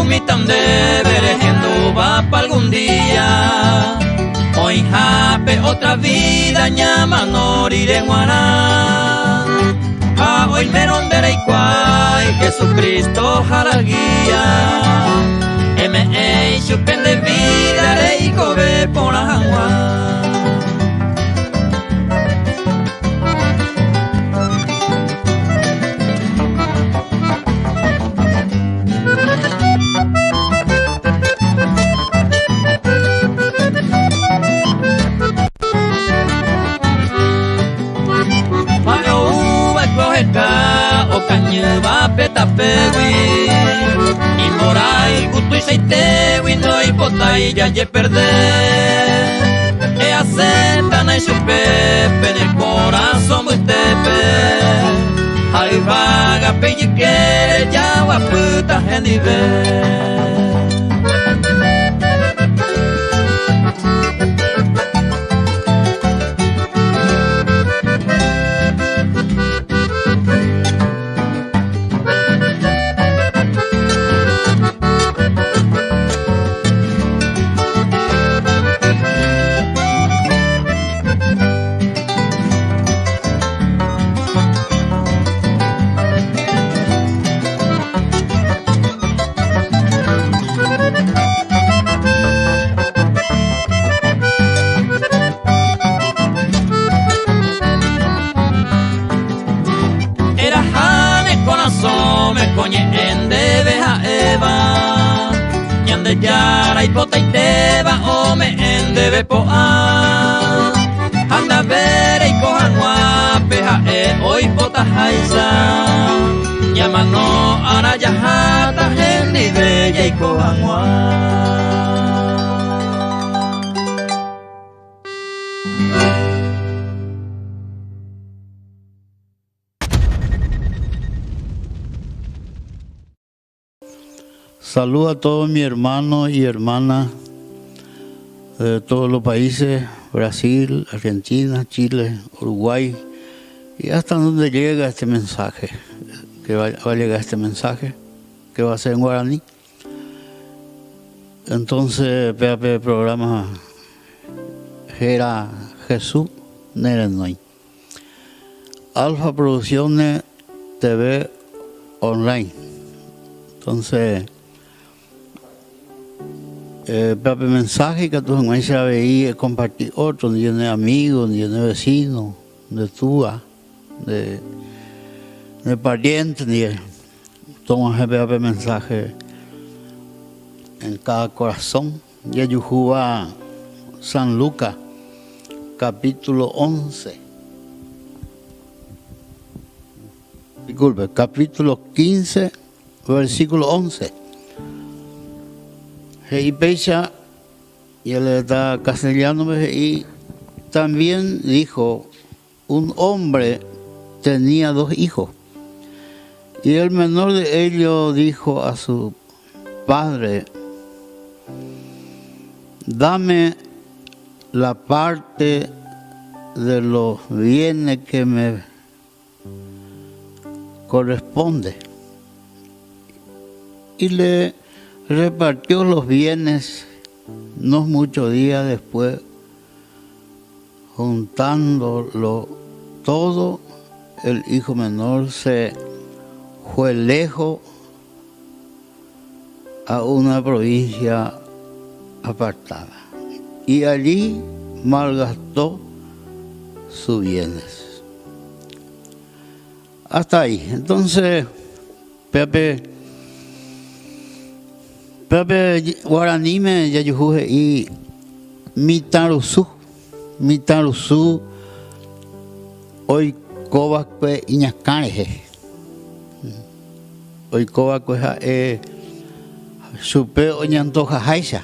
mitam de verejendo va para algún día. Hoy jape otra vida llama noriré guará. Hoy meron veré cuay Jesucristo jala guía. M.A. chupen de vida rey cobe por la jangua. Va peta pegui y morai gusto y seitewi no y potai ya ye perder e aceptan y su pepe en el corazón muy tepe ay vaga peñi quiere ya guaputa genive. Yara y pota y teba o me endebe poa anda ver y cojan guapeja hoy pota jaisa llaman no ara yajata gente bella y cojan Saludo a todos mis hermanos y hermanas de todos los países, Brasil, Argentina, Chile, Uruguay, y hasta donde llega este mensaje, que va a llegar este mensaje, que va a ser en guaraní. Entonces, PAP programa Gera Jesús Nerenoi. Alfa Producciones TV Online. Entonces, PAP mensaje que tú encuentras ahí, compartir otro, ni de amigos, ni de vecinos, de túa, de parientes, ni toma PAP mensaje en cada corazón. Y Yujuba San Lucas, capítulo 11. Disculpe, capítulo 15, versículo 11. Y Pecha, y él está castellano, y también dijo, un hombre tenía 2 hijos, y el menor de ellos dijo a su padre, dame la parte de los bienes que me corresponde. Y le repartió los bienes. No muchos días después, juntándolo todo, el hijo menor se fue lejos a una provincia apartada y allí malgastó sus bienes. Hasta ahí. Entonces, Pepe guaraní me yayujuje y mitarusu hoy cobacue iñacareje hoy cobacue supe oñantoja jaisa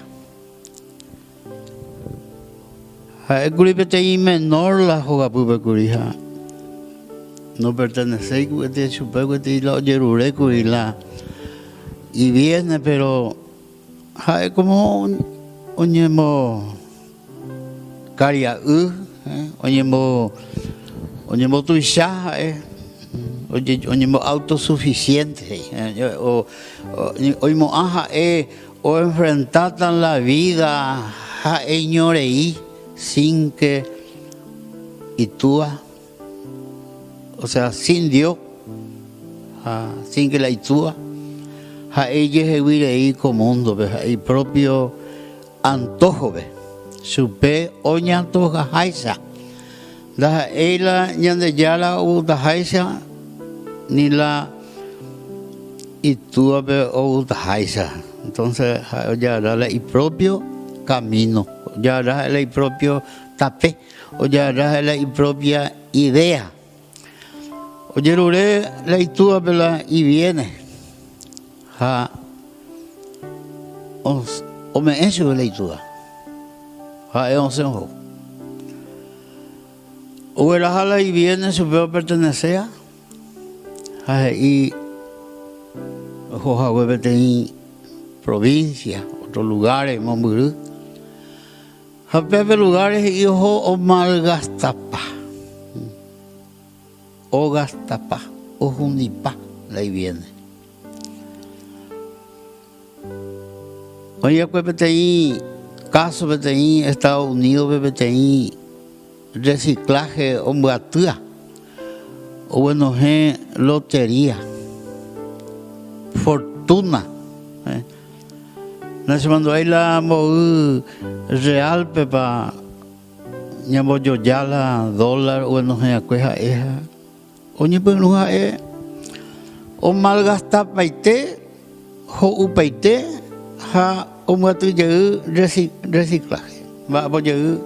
jae curipete y menor la joga pupe curija no pertenece a supe que la oyerure curila y viene pero jae como oñemo caria oñemo tuisha oye, autosuficiente, hoy mo aja o enfrentar la vida, ja ignorei, sin que itúa, o sea, sin Dios, sin que la itúa, ja ella se vive ahí como mundo, el propio antojo, supe oña antoja jaisa. Da ella ñande yala u da haisa ni la itúa o da haisa. Entonces ya era el propio camino, ya era el propio tapé, o ya era la propia idea. Oye, la itúa y viene. O me eso la itúa. O el jala y viene su veo pertenecer y ojalá en provincia, otros lugares, Momburú. A pepe lugares y ojo o malgastapa. O gastapa, o jundipa, ahí viene. Oye, pues PTI, caso PTI, Estados Unidos, PTI, reciclaje, hombatúa, o bueno, lotería, fortuna. No se mandó ahí la real, pepa, ñamo yo ya la dólar, bueno, cueja esa. Oye, pues no o malgasta paite, o upaite, ha hombatú ya reciclaje, va a poner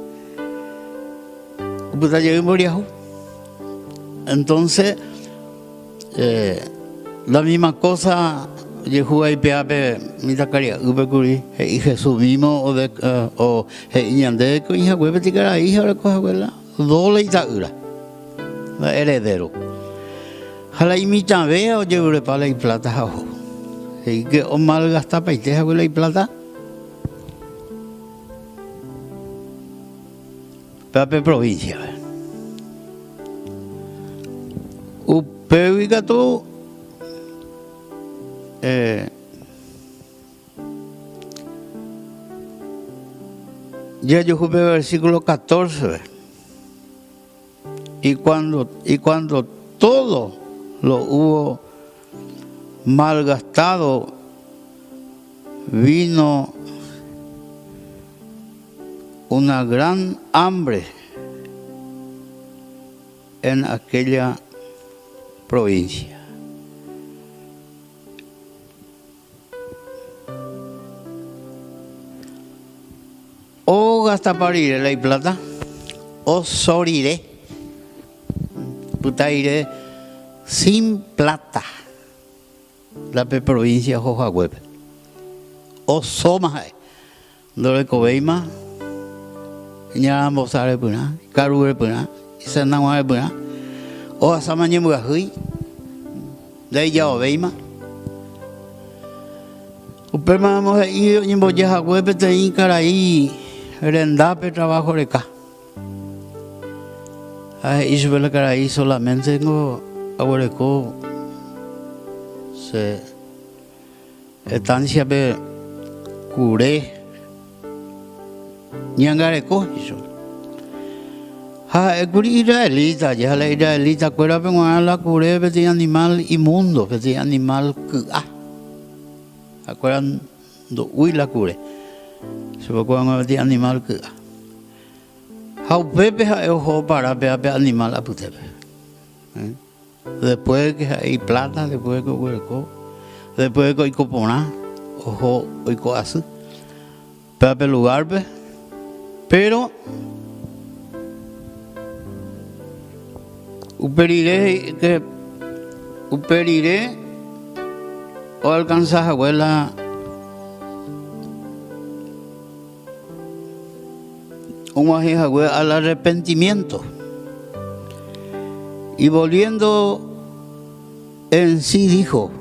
entonces la misma cosa yo jugué peape mi tacaria ubecuri y Jesús mismo o ñande con hija hueve ticara hija ahora coja abuela doble y taura heredero jala y mi chave o lleve para y plata ajo y que o mal gasta paite abuela y plata peape provincia. Upeuica tú ya yo jugué versículo 14 y cuando todo lo hubo malgastado vino una gran hambre en aquella provincia. O gastaparire la plata, o sorire, putaire sin plata, la provincia Hoja Web, o soma, dole cobeima, ña mozare puna, carure puna, sanangua puna. O asamañe mugahui de ella o veima upema hemos ido en boya web te incaraí rendape trabajo de acá y se ve la caraí solamente tengo abueleco se estancia be curé ñangareco eso el curi israelita, ya la israelita, cuera penguana la cure, petit animal inmundo, petit animal que acuerdan do uy la cure, se va a petit animal que how pepe ha ojo para pepe animal a putepe, después que hay plata, después que hueco, después que hay copona, ojo hoy coazu, pepe lugar pero uperiré o alcanzas abuela un al arrepentimiento y volviendo en sí dijo: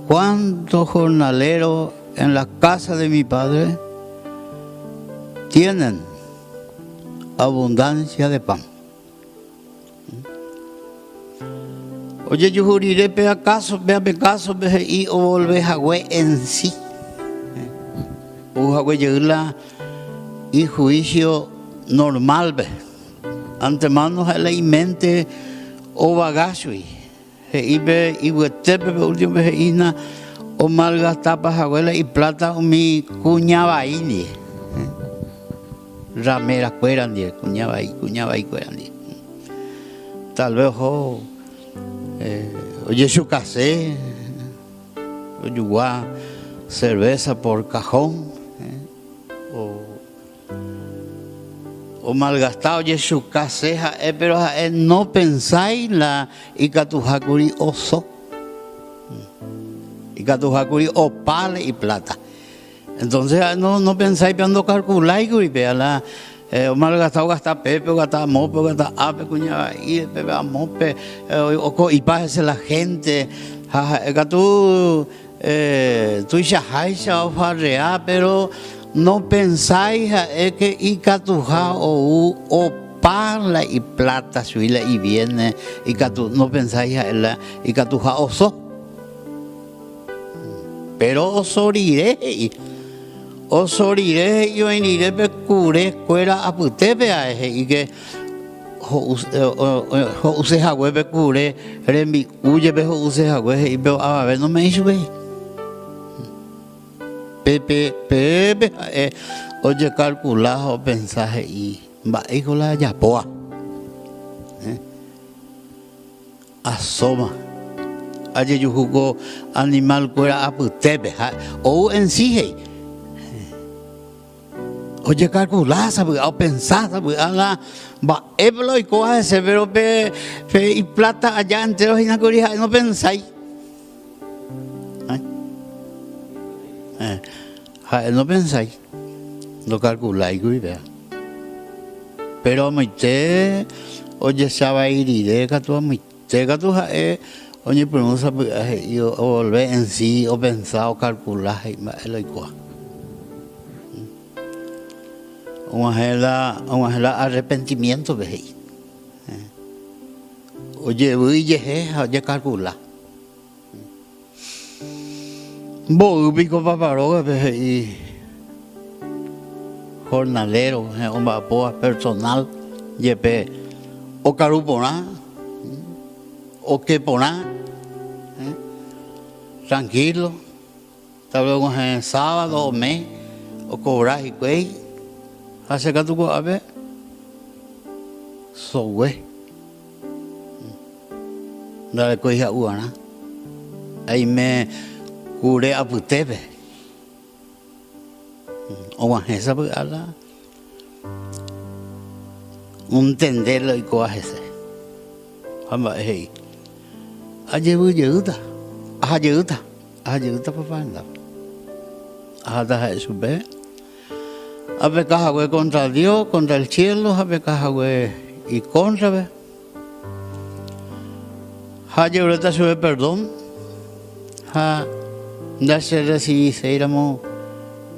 ¿cuántos jornaleros en la casa de mi padre tienen abundancia de pan? Oye, yo juriré pe acaso, ve y o volver a güey en sí. O a güey la y juicio normal, ve. Antemano a la mente o bagazo y ve y huetepe último ve ina o malgastapa abuela y plata mi cuñaba ahí. Ramera cueran die, cuñaba y cueran die. Tal vez oye su casé, oye cerveza por cajón, o malgastado oye su casé, pero no pensáis la icatujacuri oso, icatujacuri o pale y plata. Entonces no pensáis cuando calculáis y vea la o malgastado gasta pepe, o gasta mope, o gasta ape, cuñada, y pepe a mope, y pase la gente, tú ya o farrea, pero no pensáis que y catuja o parla y plata suila y viene, y no pensáis y catuja oso, pero osoriré. Osoriré y veniré pe curé cuera a putepe a eje y que use jagüe pe curé rembi huye pe use jagüe y veo a ver no me hizo ve pepe oye calculado o pensaje y va hijo la yapoa asoma aye yo jugó animal cuera a putepe o en sí oye, calcular, o pensar, la va, y coja ese, pero y plata allá enteros y no pensáis. No pensáis, lo calculáis, vea. Pero te oye, sabe ir de catu, oye, pronuncia, yo volver en sí, o pensar, o calcular, lo igual. Vamos a hacer arrepentimiento, ve. Oye, calcula. Vos, pico paparoga, ve, y jornalero, un vapoa personal, yepe, o caruponá, o que poná, tranquilo, tal vez en sábado o mes, o cobrar y güey. Hace que tú a ver, soue, dale coija uana, ahí me curé a putebe, o esa pues ala, un tenderlo y coaje ese, vamos hey, ayuda papá anda, hasta eso ve. A ver, cajagüe contra Dios, contra el cielo, a ver, cajagüe y contra, ve. Haye ahorita sube perdón, ya se recibí, se iramos,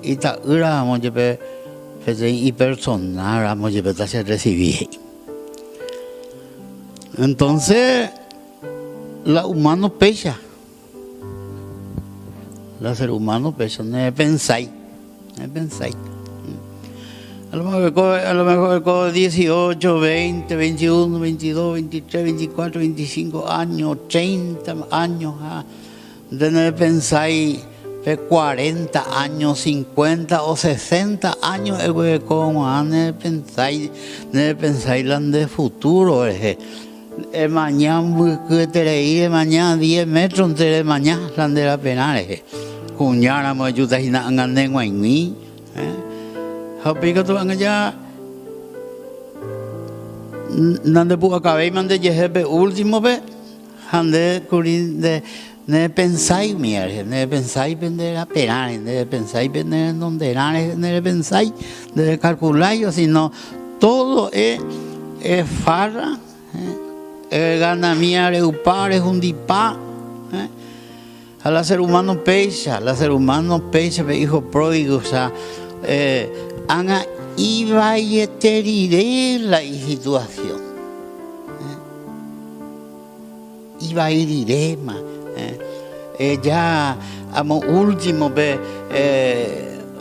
y ta ura, vamos a ver, y personal, vamos a ver, ya se recibí. Entonces, la humano pecha, la ser humano pecha, no pensáis. A lo mejor con 18, 20, 21, 22, 23, 24, 25 años, 30 años, de no pensáis 40 años, 50 o 60 años, como no pensáis de futuro, mañana mañana 10 metros entre mañana de la pena, cuñara me ayuda y nada en mí. Hapica tu anga nande pu acabé mande jefe último ve ande curin de ne pensáis mierda ne pensáis vender a penar ne pensáis vender donde ne pensáis de calcular o si no todo es farra gana mía reupar es un dipa a la ser humano pecha hijo pródigo o sea Anga iba y eteriré la situación. iba a ir irema. Ya amo último pe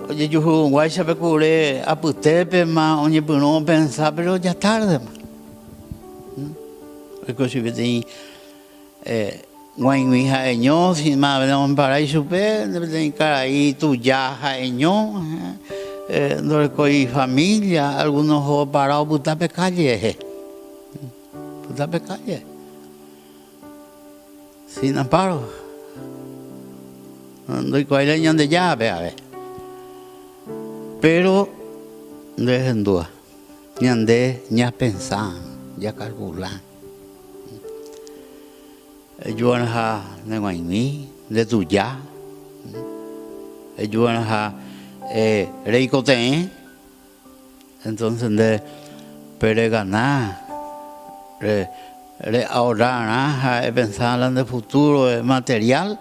oye yo guay sabe cure a putepe ma oye pues no pensar pero ya tarde ma. Porque si ves guay mi hija eño si ma venimos para ahí supe de cara ahí tu ya eño no coi familia algunos ho parado putape calle sin amparo. No hay cuál de llave, a ver. Pero, dejen duda. Ni andé, ni a pensar, ya calcular. Yo no ha neguaini, de tu ya. Yo no ha reicote. Entonces, de pereganar, ahorrar, pensar en el futuro material.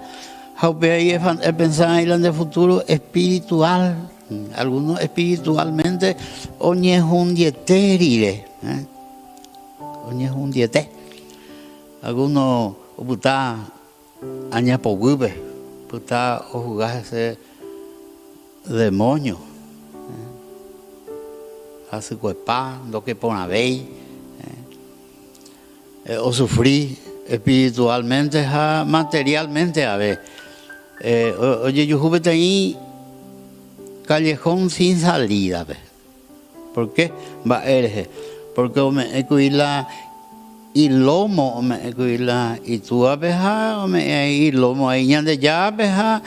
Es pensar en el futuro espiritual. Algunos espiritualmente, oñe es un dieterire. Oñe es un diete. Algunos, puta, aña pogube, puta, o jugar ese demonio. Hace cuepá, lo que pone a ver. O sufrir espiritualmente, materialmente, a ver. Oye, yo jugué ahí callejón sin salida, ¿ves? ¿Por qué? Va eres, porque me ecuila y lomo, me ecuila y tú abeja, me y lomo ahí de ya abeja,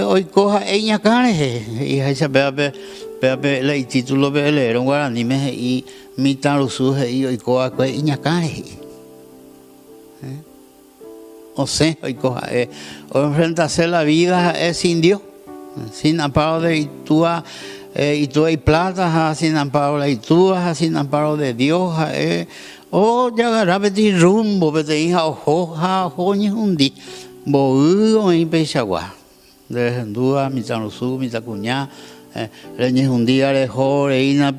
hoy coja ella cane, y ahí se ve el título de leer un guaraní me y mi tal suje y hoy coja ella cane. O sea, o enfrentarse la vida es sin Dios, sin amparo de Itúa y plata, sin amparo de Itúa, sin amparo de Dios, o ya agarra ti rumbo, vete hija, ojo, ni un día, bohugo y pechagua, de Hindúa, mi tanusú, mi tacuñá. Reñes un día de joreína,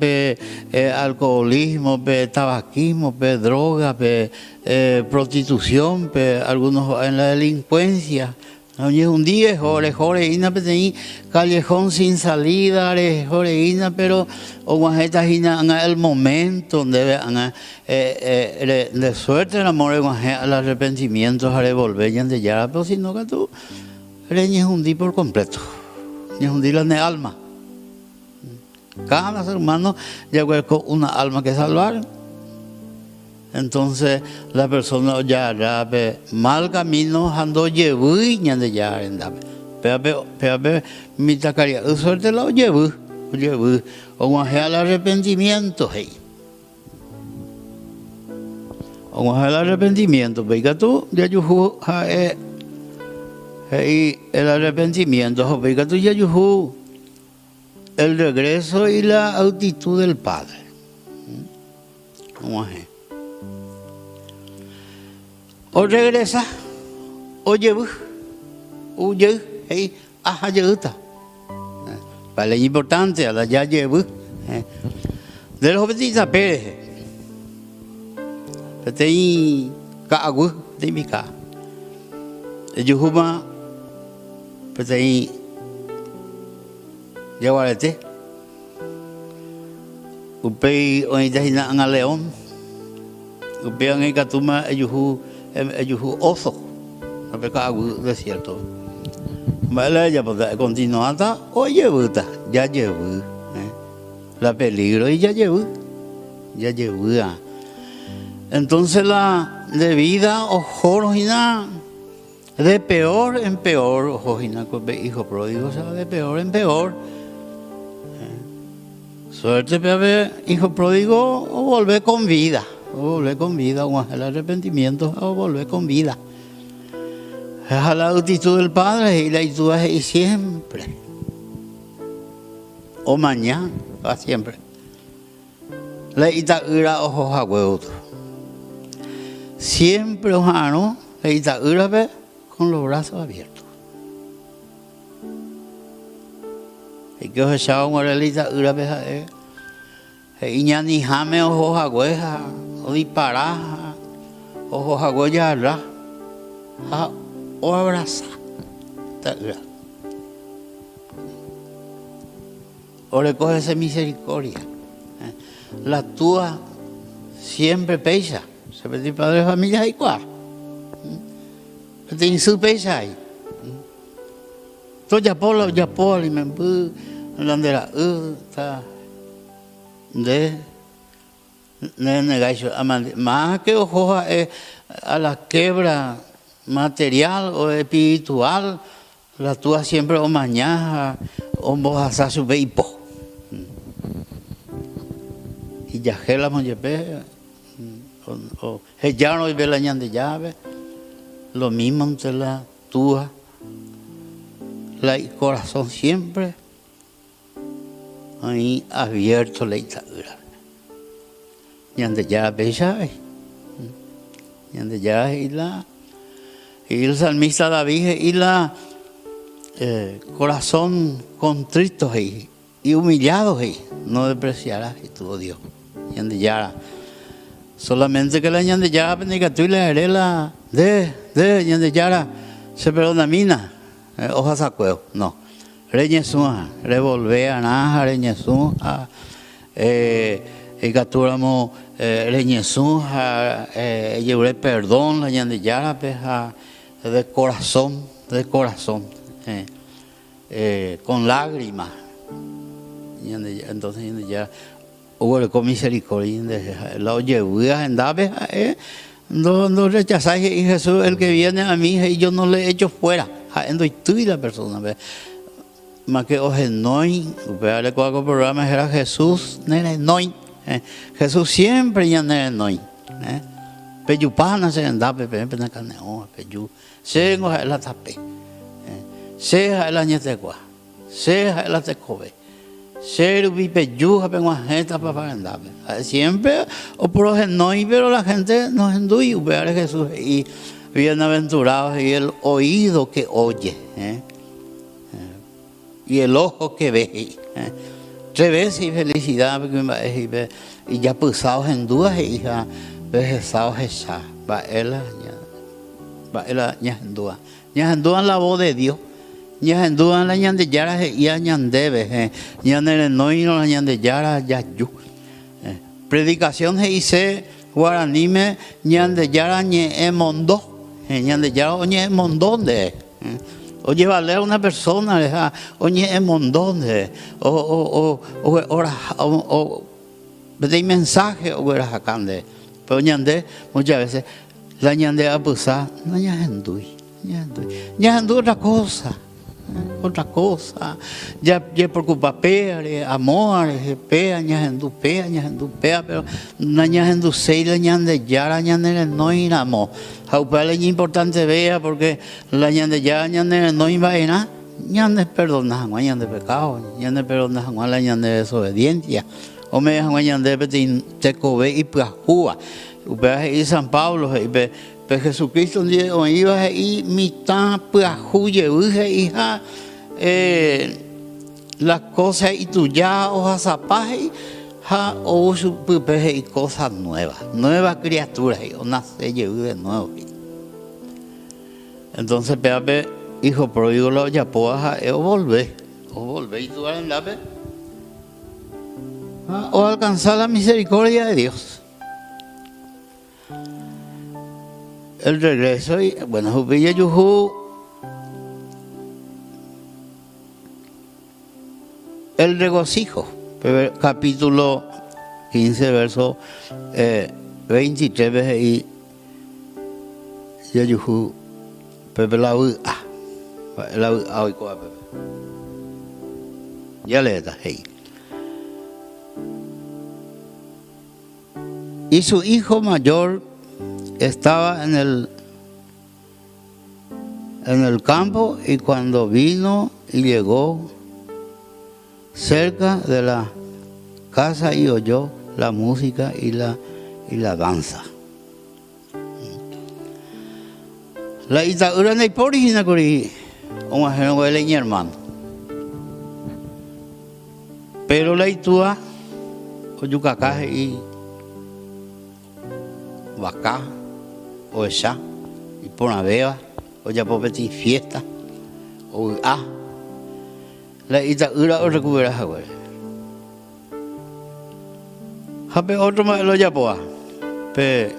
alcoholismo, tabaquismo, droga, prostitución, algunos en la delincuencia. Reñes un día de joreína, callejón sin salida, joreína, pero o en el momento donde de suerte el amor, el arrepentimiento, a volver de ya, pero si no que tú reñes un día por completo, reñes un día en el alma. Cada ser humano llegó con una alma que salvar. Entonces la persona ya mal camino ando llevuña de ya andaba. Pero mi tacaria, suerte lo llevu, o al arrepentimiento, hey. O al arrepentimiento, venga tú, ya yo el arrepentimiento, venga tú ya yo el regreso y la actitud del Padre. ¿Cómo es? O regresa, o lleva, o lleva, hey, ajá, lleva. Para la importante, a la ya lleva. De los obedientes Pérez. Pero hay caagüe, de mi ca. El Yuhuma, pero hay Yaguarete, upei oídas y a león, upean en Catuma, ellos oso, no pecado desierto. Vale, ya pues continuada, oye, ya llevo, la peligro y ya llevo. Entonces la de vida, ojo, y nada. De peor en peor, ojo, hijo pródigo, o sea, de peor en peor. Suerte para ver hijo pródigo o volver con vida, o el arrepentimiento o volver con vida. Es a la actitud del Padre y la actitud es siempre. O mañana, va siempre. La itaura ojo a huevo. Siempre ojano, la itaura con los brazos abiertos. Y que os echaba una relita, una vez y ya ni jame ojos agüeja, o disparar, ojos agüeya, o abraza. O recoge esa misericordia. La tua siempre pesa. Se pide padre de familia y cuá. Tiene su pesa ahí. Tôi ya por y me donde la está de negáis más que ojo a la quebra material o espiritual, la tua siempre o mañana o vos a su veipo y ya gela monjepe o ya no ve la ñande llave lo mismo entre la tua el corazón siempre ahí abierto la itadura ñande ya bella ñande ya y el salmista David y la corazón contrito y humillado no despreciarás y tu Dios ñande ya solamente que la ñande ya que tú le haré la de ñande ya se perdona mina hojas sacueo no reñesúa revolvea naja reñesúa capturamos reñesúa llevaré perdón la ñande ya de corazón con lágrimas entonces ya hubo con misericordia la oye en dave no rechazáis y Jesús el que viene a mí y yo no le echo fuera endo y tú y la persona más que oje noy le cuaco programa era Jesús nene noy Jesús siempre ya nene noy peyupana se andaba pena caneo peyu se ngo la tape se la ñetegua se la tecobe se rubi peyu pengua gente para andar siempre o por noy pero la gente no endui ver Jesús y bienaventurados y el oído que oye y el ojo que ve 3 veces y felicidad y ya pusados en dudas y ya vejesados esa va él ya en duda la voz de Dios ya en duda la ñande yara y añandebe ñande no y no la ñande yara ya yu predicación hice guaranime ñande yara ñe emondo ñande yara oñe emondonde oye vale a una persona deja oñe emondonde o de mensaje o era jacande pero ñande muchas veces la ñande a pusar no ñandui otra cosa ya preocupa amor pea pero na ñandu sei la ñande yara ñande no inamo haupale es importante vea porque la ñande ya ñande no invaina ñande perdona ñande pecado ñande perdona la ñande desobediencia o me ñande te cobe y pajúa y San Pablo pero Jesucristo iba y mitad puajuye hija las cosas y tú ya hojas zapaje o su pepe y cosas nuevas criaturas o nace de nuevo entonces pepe hijo pródigo lo ya poja o volver y tú en la o alcanzar la misericordia de Dios. El regreso y bueno Jupilla Yuhu el regocijo capítulo 15 verso 23 y Yuhu Pepe la hoy ya le da hey y su hijo mayor estaba en el campo y cuando vino y llegó cerca de la casa y oyó la música y la danza. La itadura de por origina curi un ajeno de leña hermano. Pero la itua oyucacaje y vaca o esa y por una beba o ya popeti fiesta o la ita ura o recupera agua hape otro más lo ya poa pe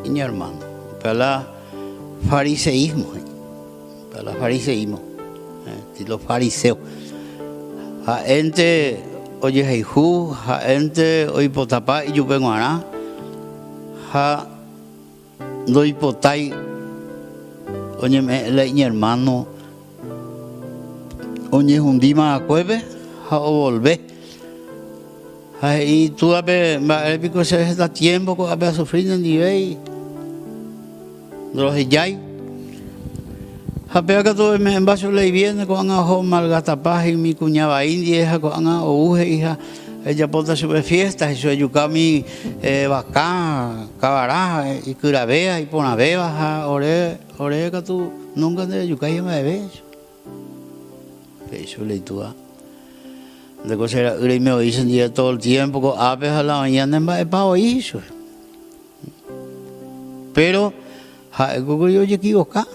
mi hermano para la fariseísmo los fariseos a ente oye Jesús a ente hoy potapa y yo vengo a ha no hipotai oye mi hermano oye un día a cueve a volver y tú a ver el pico se está tiempo a ver sufrir en nivel de los yay Japea que todo en vaso le viene con ajo malgatapaz y mi cuñada india con o hija ella pota sobre fiestas y su yucami bacán cabaraja y curabea y ponabea ore que tú nunca de yucaya me ves eso le tú de cosas era y me dicen día todo el tiempo con aves a la mañana en va para eso pero yo equivoca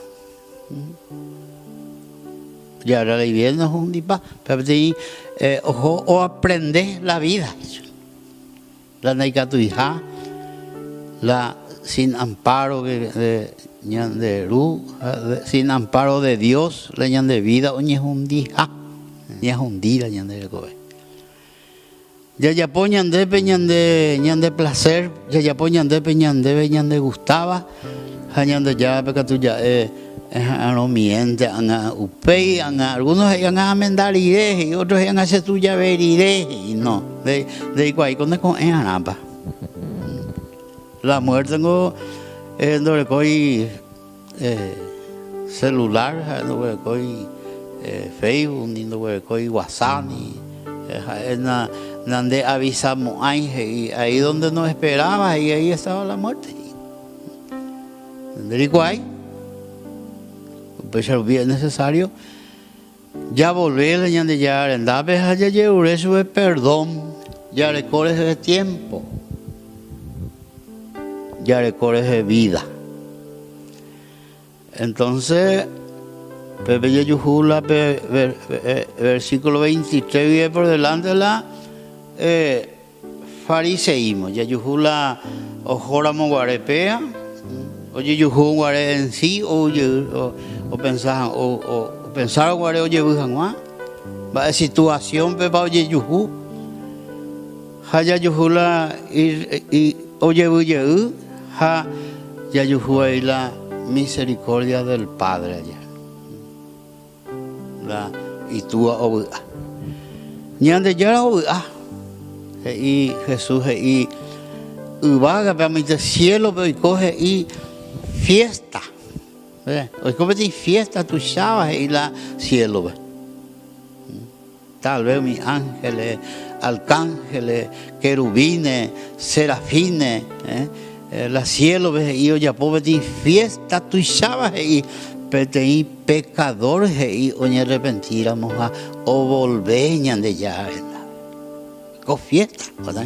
ya ahora le viene un dipa pero o aprender la vida la naika tu hija la sin amparo de sin amparo de Dios la ñan de vida oñe un día ni es un día ñan de cobe ya poñan de peñan de placer ya poñan de peñan de gustaba ñan de ya porque ya no miente, upei, algunos van a amendar y otros van a hacer tuya ver y no, de igual con anapa. La muerte tengo donde coi celular, donde coi Facebook, donde coi WhatsApp, donde avisamos ahí donde no esperaba y ahí estaba la muerte. De igual. Pues es bien necesario ya volver a ya andar a ya llevar eso es perdón ya recorres de tiempo ya recorres de vida entonces Pepe Yeyujula versículo 23 viene por delante la fariseísmo Yeyujula ojora guarepea oye yuhu guare en sí o pensar guare oye bujanwa va situación pe pa oye yuhu haya yuhu la y oye buye ha ya yuhu ahí la misericordia del Padre allá la y tú o ñande ya o y Jesús y vaga para mi cielo pero coge y fiesta, hoy como te fiesta tu sabes y la cielo, tal vez mis ángeles, arcángeles, querubines, serafines, la cielo y yo ya puedo decir fiesta tu sabes y pecadores y hoy arrepentiramos a o volver de ya, con fiesta, ¿verdad?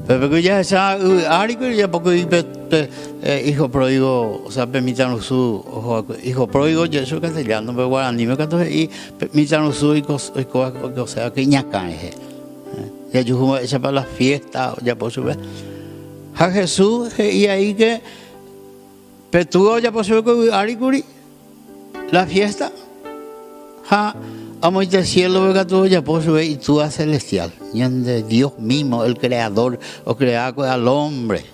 Pero ya esa ya poco hijo pródigo, o sea, permítanos su hijo pródigo, yo soy castellano, pero guaraní me canto y permítanos su o sea, que ñaca ya yo esa para la fiesta, ya por su vez. A Jesús y ahí que pero tú ya por su vez la fiesta, amo el cielo, venga tú ya por su vez y tú a celestial, de Dios mismo, el creador, o creado al hombre.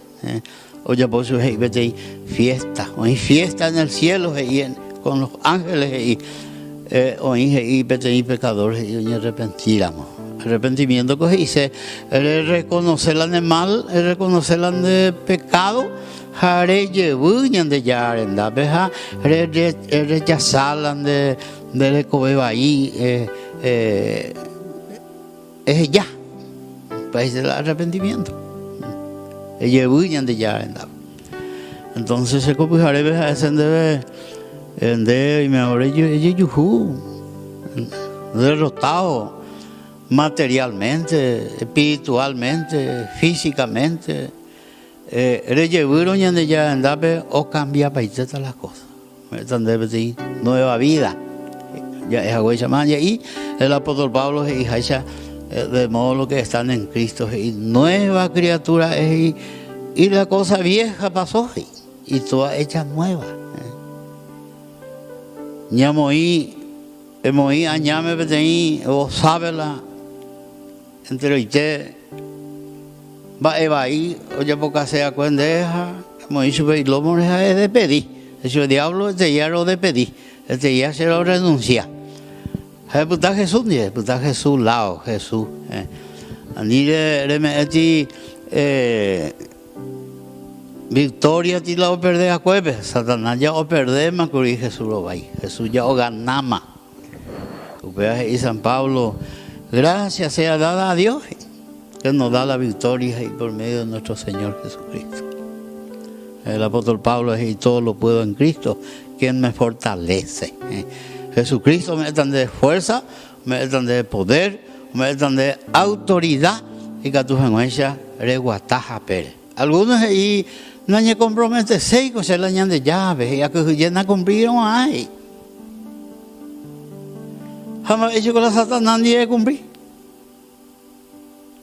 Oye, por su vez, vete fiesta, hoy fiesta en el cielo con los ángeles y vete y pecadores y hoy arrepentiramos. Arrepentimiento que dice, reconocer el mal, reconocer el pecado. Haré llevuñan de ya arenda, beja, rechazalan de recobeba ahí, es ya, país del arrepentimiento. Llevuñan de ya arenda. Entonces se copijaré, beja, y me ahora yuju, derrotado materialmente, espiritualmente, físicamente. Reyeviro ñande ya andape o cambia paiseta las cosas. Nueva vida. Ya es agua llamada y el apóstol Pablo y Haisha de modo lo que están en Cristo y nueva criatura es y la cosa vieja pasó y toda hecha nueva. Ñamoí emoí añame petei o sábela entre ite va evaí oye poca sea cuendeja moí sube y lomo es de pedir ese diablo este ya lo de pedir este ya se lo renuncia. Puta Jesús ni puta Jesús lao Jesús ni le me eti victoria ti la o perder a cueve Satanás ya o perder más que Jesús lo va Jesús ya o ganama y San Pablo gracias sea dada a Dios que nos da la victoria y por medio de nuestro Señor Jesucristo. El apóstol Pablo y todo lo puedo en Cristo quien me fortalece. Jesucristo me da de fuerza, me da de poder, me da de autoridad y que tu genuencia reguataja pere. Algunos ahí no se comprometen seis cosas la de llave, ya que ya no cumplieron ahí. Jamás hecho con la Satanás ni de cumplir.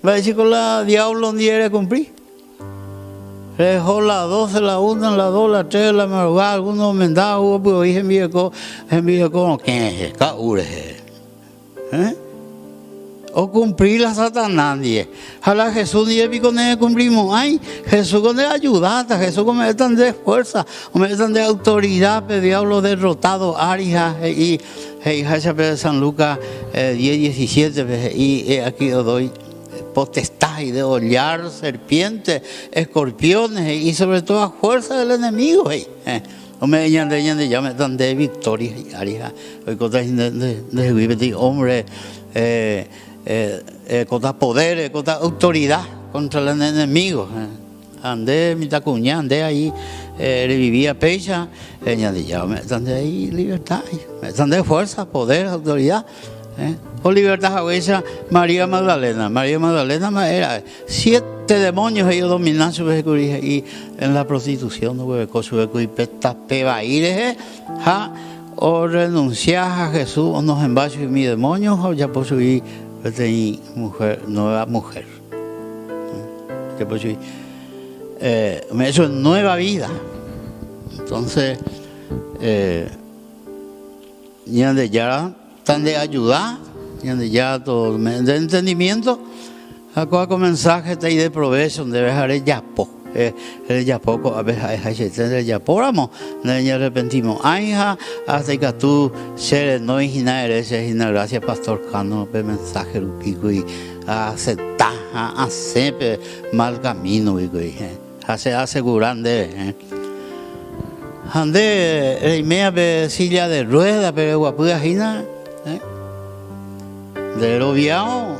Va a decir con la diablo ni de cumplir. Dejó las 12, la 1, la 2, la 3, la madrugada, algunos mendados, pues dije, envíe con ¿quién es? O cumplir la Satanás, dije. Jala Jesús, dije, con él cumplimos. Ay, Jesús con él ayudata, Jesús con él tan de fuerza, con él tan de autoridad, pero diablo derrotado, Arija, y de San Lucas 10, 17, y aquí os doy potestad y de hollar serpientes, escorpiones y sobre todo a fuerza del enemigo. Me ya me dan de victoria y arija. Hoy cosas de vivir hombre, cosas poder, cosas autoridad contra el enemigo. Andé mi tacuña, andé ahí, revivía pecha, ya me dan de ahí libertad, me dan de fuerza, poder, autoridad. Por libertad jahuesa, María Magdalena era 7 demonios ellos dominan su vejez y en la prostitución no puede con su vejez y peta peba ir o renunciar a Jesús o nos embacho y mi demonios o ya por subir mujer nueva mujer ya por subir eso es nueva vida. Entonces ya están de ayudar, ya todo de entendimiento, a comenzar que te de provecho, donde dejar el yapo, a veces el yapo, vamos, no arrepentimos, aija, hasta que tú seres no eres gracias Pastor Cano, mensaje pico y aceptar, hacer mal camino, hace asegurar de. Ande, me silla de rueda, pero guapuda gina. De lo viao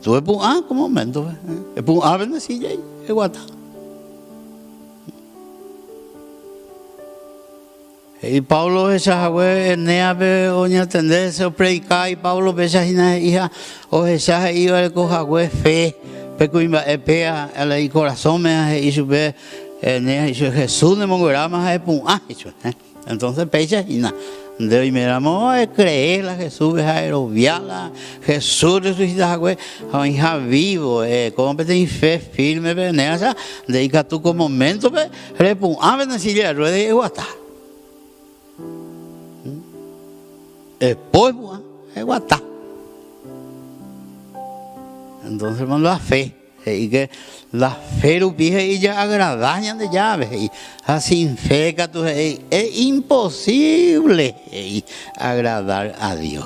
tuve como momento ven silla y guata y Pablo esa jagüe nea be oña tenderse o predicar y Pablo esa hija o esa iba el cojagüe fe pecuimba epea el corazón me y sube nea y Jesús de mongorama entonces pecha y nada. De hoy me damos a creer a Jesús, a aeroviala, Jesús resucita, a hija vivo, como te fe firme, veneza, dedica tú como momento, repun, a ver, si le rueda y guata. Después, es guata. Entonces, hermano, la fe. Y que la fe y ya agradañan de llaves y sin fe es imposible agradar a Dios.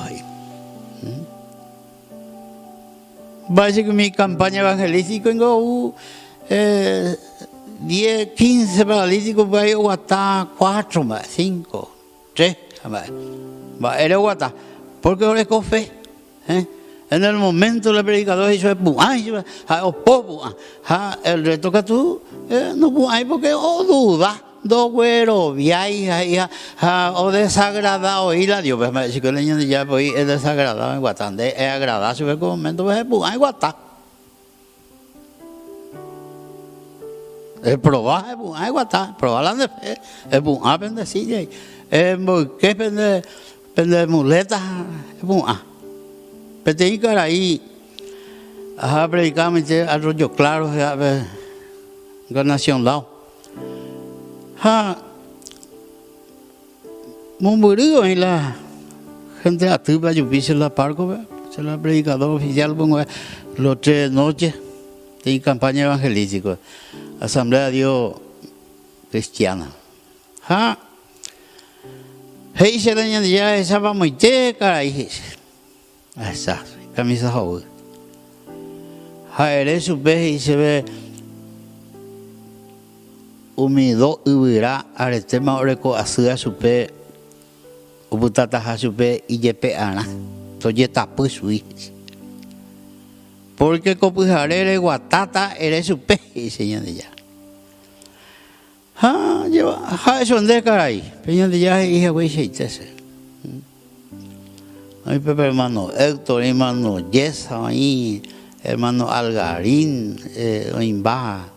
Va a decir que mi campaña evangelística tengo 10, 15 paralíticos, va a guatar 4, 5, 3, va a ir a guatar porque ahora es con fe. En el momento el predicador hizo el reto que tú no hay porque duda do güero viaje o desagradado y la Dios me dice que el niño ya es desagradado en Guatán es agradable en el momento hay guatá probar, es guatá, probar la fe, es bendecilla, que pende muletas, es Pero cara ahí, a predicar, arroyo claro, a ver, ganación lao. Mumburío y la gente activa, yo vi la parco, se la predicador oficial, los 3 noches de campaña evangelística, Asamblea de Dios Cristiana. Hey, se le ya esa va muy te caray. Esa camisa joven. Eres su vez y se ve humido y verá aretema oreco a su pe ubutata a su pe y yepe ana. Toye tapu sui. Porque copujarere guatata eres su pe y señor de ya. Eso ande caray. Peña de ya hija güey se itese. Ay, Pepe, hermano Héctor, hermano Yesa, ahí, hermano Algarín, en baja,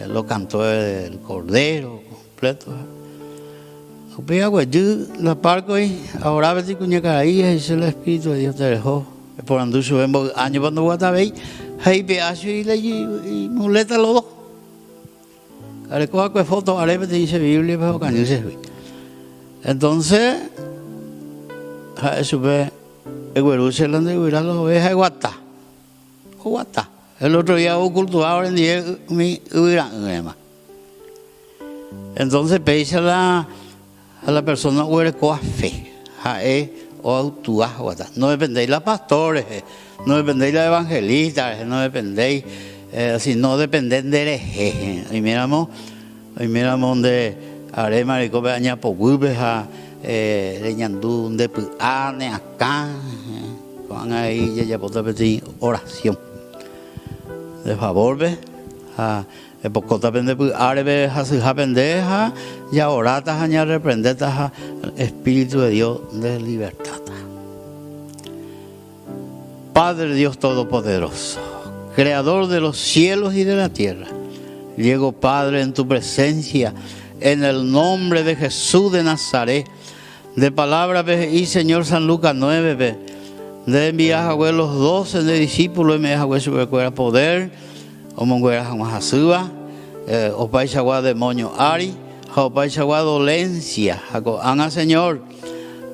lo cantó el Cordero, completo. Pues agua, yo la parco ahí, ahora ves que cuña ahí, es el Espíritu de Dios te dejó. Por andu subimos año cuando guatabey, hey, pedazo y muleta los dos. Ale coja que foto, ale te dice Biblia, pero cañón se ve. Entonces, sube. El güero se le han de cuidar las ovejas de guatá. El otro día hubo cultivado en día mi huirán. Entonces pese a la persona huere con fe. O autua guatá. No dependéis de los pastores, no dependéis de los evangelistas, no dependéis, no dependen de herejes. Y miramos donde haré maricope aña por gubeja. Leñandú de ane acá con ahí ya puedo pedir oración de favor ve a epocota pende árabe hace pendeja ya oratas aña reprendetas Espíritu de Dios de libertad. Padre Dios Todopoderoso, Creador de los cielos y de la tierra, llego Padre en tu presencia en el nombre de Jesús de Nazaret. De palabra y Señor San Lucas 9, de enviar a los 12 de discípulos y me deja sobre poder, o monguera jamás o paisagua demonio ari, o paisagua dolencia, ana Señor,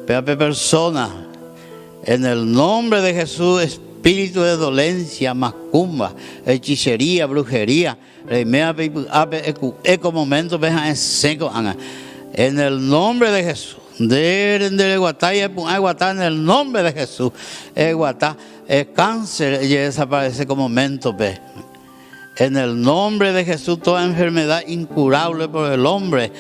peape persona, en el nombre de Jesús, espíritu de dolencia, macumba, hechicería, brujería, eco momento, veja en seco, en el nombre de Jesús. De Guatá y Guatá en el nombre de Jesús. Guatá, cáncer y desaparece como momento. En el nombre de Jesús, toda enfermedad incurable por el hombre,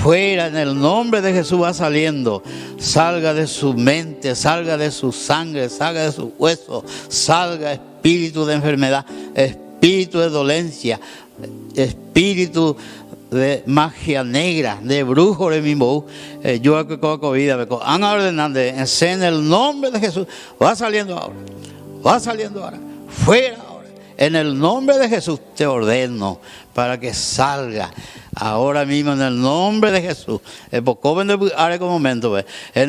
fuera en el nombre de Jesús va saliendo. Salga de su mente, salga de su sangre, salga de su hueso, salga espíritu de enfermedad, espíritu de dolencia, espíritu de magia negra, de brujo de mi voz, yo que cojo vida, han ordenado en el nombre de Jesús, va saliendo ahora, fuera ahora, en el nombre de Jesús te ordeno para que salga ahora mismo en el nombre de Jesús, en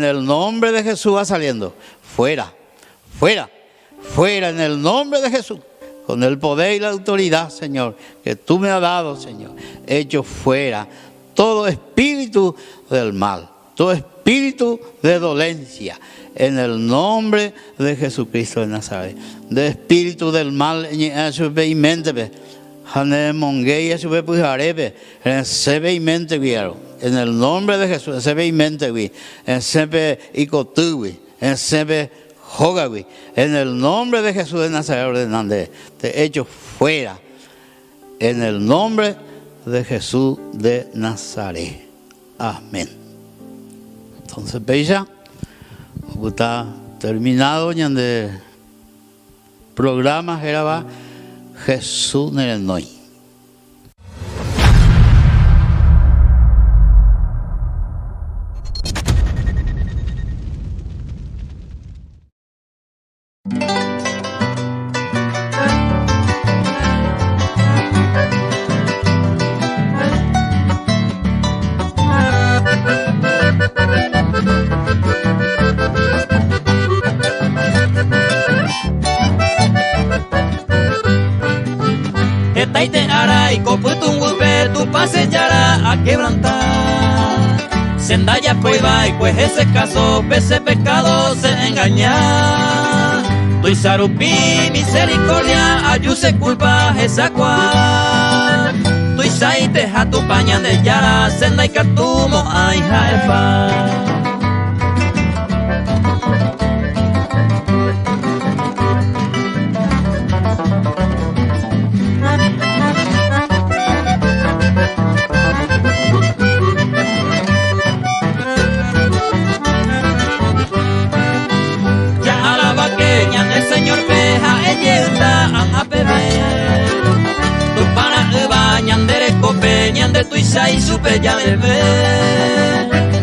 el nombre de Jesús va saliendo, fuera, en el nombre de Jesús. Con el poder y la autoridad, Señor, que tú me has dado, Señor, hecho fuera todo espíritu del mal, todo espíritu de dolencia, en el nombre de Jesucristo de Nazaret. De espíritu del mal, en su mente, en el nombre de Jesús, en el nombre de Jesús de Nazaret ordenando te echo fuera en el nombre de Jesús de Nazaret. Amén. Entonces veis está terminado ya de programa era Jesús en el noy. más sellará a quebrantar. Sendaya pues va y pues ese caso, ese pecado se engaña. Tui sarupi misericordia, ayuse culpa esa cual. Tui saite hatu pañan de yara, senda y catumo ay jaefa. De tu y supe ya bebé,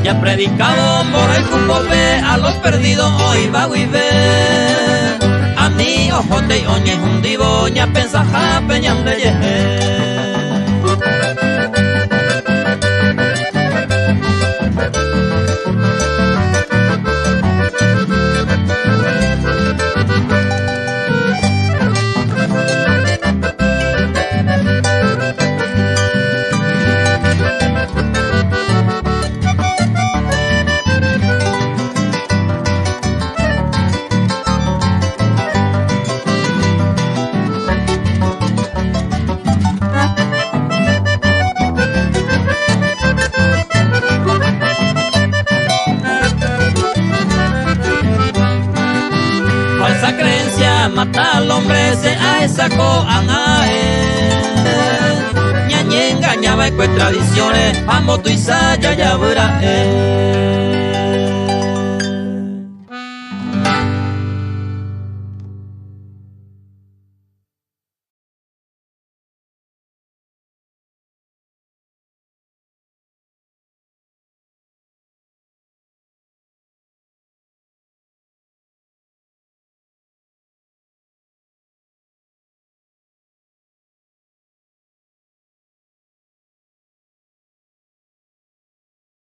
ya predicado por el cupope a los perdidos hoy va a ver. A mí ojos de oñe hundivo, ya pensaja peñan de yeje. Falsa creencia mata al hombre, se a esa coanae. Ñañe engañaba en tradiciones, amo tu isaya ya verá.